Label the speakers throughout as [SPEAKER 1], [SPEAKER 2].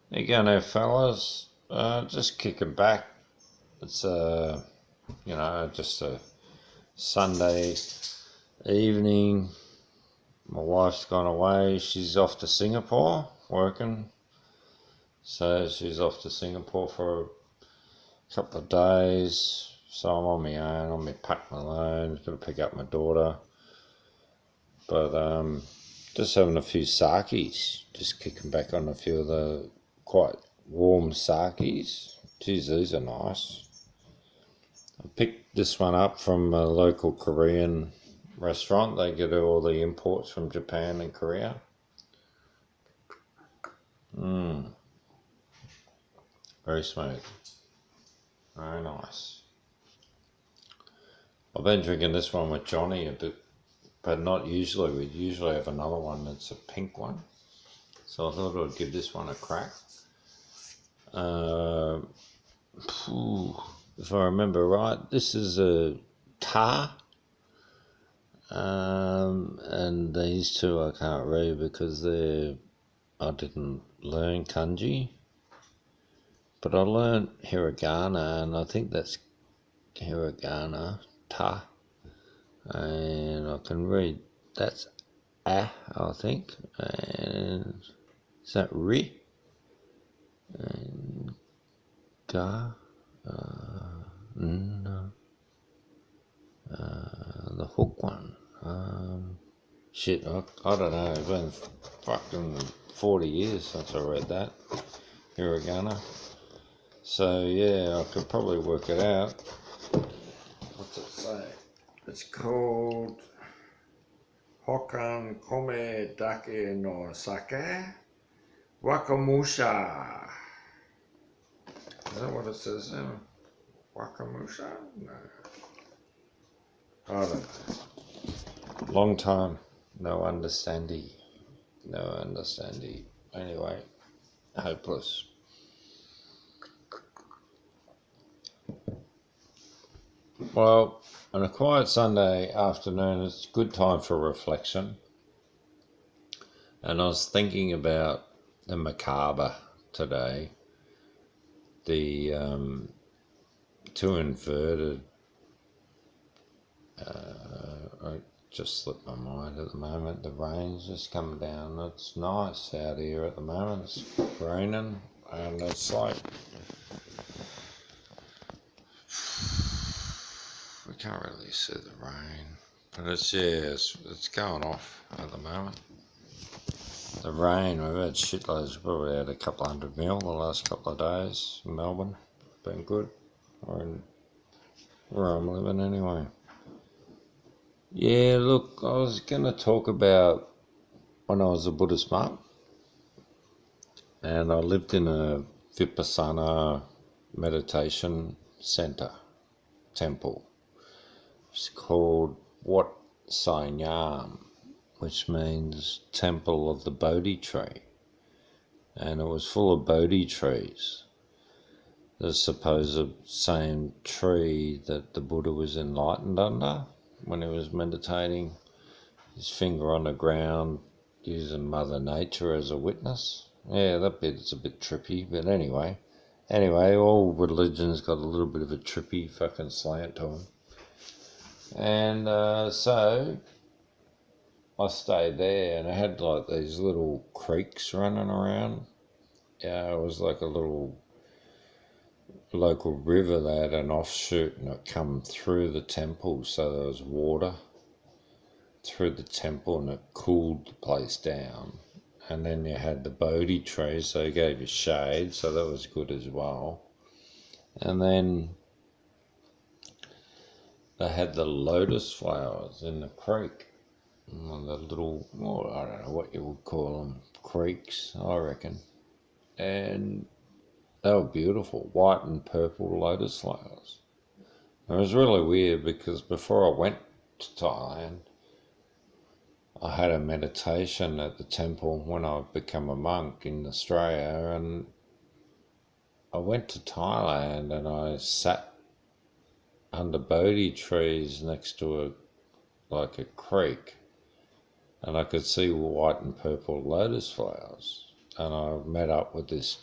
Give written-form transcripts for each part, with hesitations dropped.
[SPEAKER 1] There you go now, fellas. Just kicking back. It's just a Sunday evening. My wife's gone away. She's off to Singapore working. So she's off to Singapore for a couple of days. So I'm on my own. I'm pack my alone. Got to pick up my daughter. But just having a few sakis. Just kicking back on a few of the quite warm sakis. Geez, these are nice. I picked this one up from a local Korean restaurant. They get all the imports from Japan and Korea. Very smooth. Very nice. I've been drinking this one with Johnny a bit, but not usually. We usually have another one that's a pink one. So I thought I'd give this one a crack. If I remember right, this is a tar. And these two I can't read because I didn't learn kanji. But I learned hiragana, and I think that's hiragana, ta. And I can read, that's I think. And is that ri? And ga? No. The hook one. I don't know. It's been fucking 40 years since I read that. Hiragana. So yeah, I could probably work it out. What's it say? It's called Hokan Kome Dake no Sake Wakamusha. Is that what it says there? Wakamusha? No. I don't know. Long time. No understanding. No understanding. Anyway, hopeless. Well, on a quiet Sunday afternoon, it's a good time for reflection. And I was thinking about the macabre today. The two inverted. I just slipped my mind at the moment. The rain's just come down. It's nice out here at the moment. It's raining, and it's like we can't really see the rain, but it's going off at the moment. The rain, we've had shitloads. We've probably had a couple 100 mil the last couple of days in Melbourne. Been good. Where I'm living anyway. Yeah, look, I was going to talk about when I was a Buddhist monk, and I lived in a Vipassana meditation centre, temple. It's called Wat Sainyam, which means Temple of the Bodhi Tree. And it was full of Bodhi trees. The supposed same tree that the Buddha was enlightened under when he was meditating, his finger on the ground, using Mother Nature as a witness. Yeah, that bit's a bit trippy, but anyway, all religions got a little bit of a trippy fucking slant to them. And so I stayed there, and I had like these little creeks running around. Yeah, it was like a little local river that had an offshoot, and it come through the temple, so there was water through the temple, and it cooled the place down. And then you had the Bodhi trees, so it gave you shade, so that was good as well. And then they had the lotus flowers in the creek. The little, well, I don't know what you would call them, creeks, I reckon. And they were beautiful, white and purple lotus flowers. It was really weird because before I went to Thailand, I had a meditation at the temple when I became a monk in Australia, and I went to Thailand and I sat under Bodhi trees next to a creek, and I could see white and purple lotus flowers. And I met up with this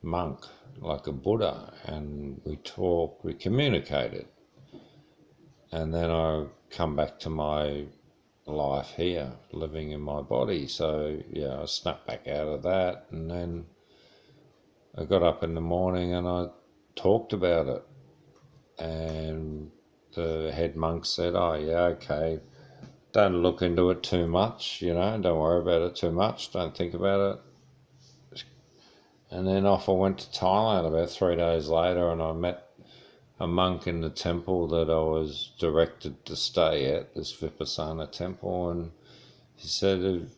[SPEAKER 1] monk, like a Buddha, and we talked, we communicated. And then I come back to my life here, living in my body. So, yeah, I snapped back out of that, and then I got up in the morning and I talked about it. And the head monk said, oh, yeah, okay, don't look into it too much, don't worry about it too much, don't think about it. And then off I went to Thailand about 3 days later, and I met a monk in the temple that I was directed to stay at, this Vipassana temple, and he said,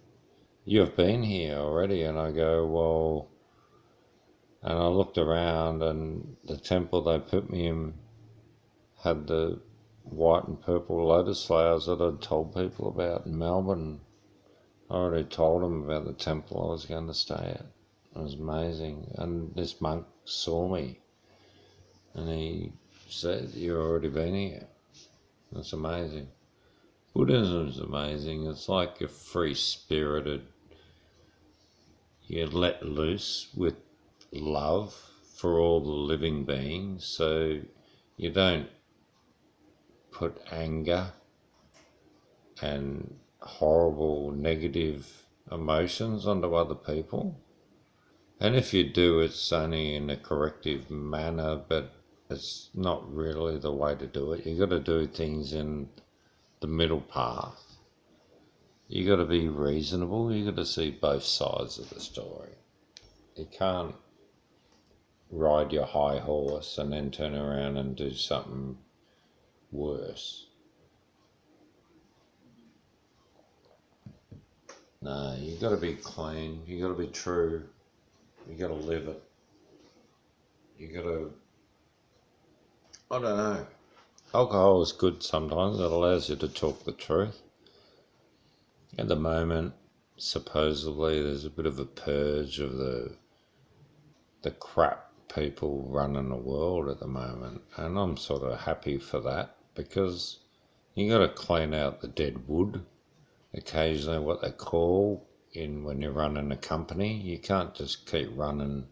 [SPEAKER 1] you've been here already? And I go, well, and I looked around, and the temple they put me in had the white and purple lotus flowers that I'd told people about in Melbourne. I already told them about the temple I was going to stay at. It was amazing. And this monk saw me and he said, you've already been here. That's amazing. Buddhism's amazing. It's like a free-spirited, you let loose with love for all the living beings. So you don't put anger and horrible negative emotions onto other people. And if you do, it's only in a corrective manner, but it's not really the way to do it. You got to do things in the middle path. You got to be reasonable. You got to see both sides of the story. You can't ride your high horse and then turn around and do something worse. No, you got to be clean. You got to be true. You got to live it. You got to, I don't know. Alcohol is good sometimes. It allows you to talk the truth. At the moment, supposedly, there's a bit of a purge of the crap people running the world at the moment, and I'm sort of happy for that, because you got to clean out the dead wood occasionally, what they call in when you're running a company. You can't just keep running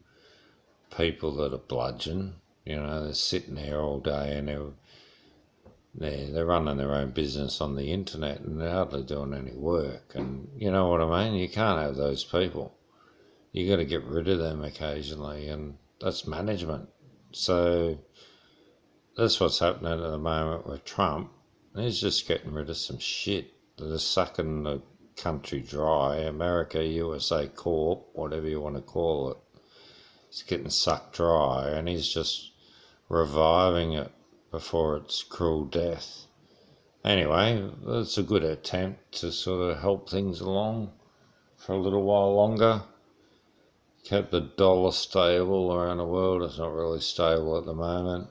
[SPEAKER 1] people that are bludgeon. They're sitting there all day and they're running their own business on the internet and they're hardly doing any work. And you know what I mean? You can't have those people. You got to get rid of them occasionally, and that's management. So that's what's happening at the moment with Trump. He's just getting rid of some shit. They're sucking the country dry. America, USA Corp, whatever you want to call it. It's getting sucked dry, and he's just reviving it before its cruel death. Anyway, it's a good attempt to sort of help things along for a little while longer. Kept the dollar stable around the world. It's not really stable at the moment.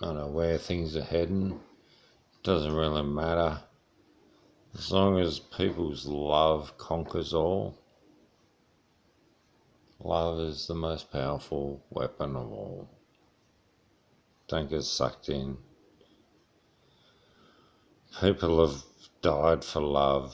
[SPEAKER 1] I don't know where things are heading. Doesn't really matter. As long as people's love conquers all. Love is the most powerful weapon of all. Don't get sucked in. People have died for love.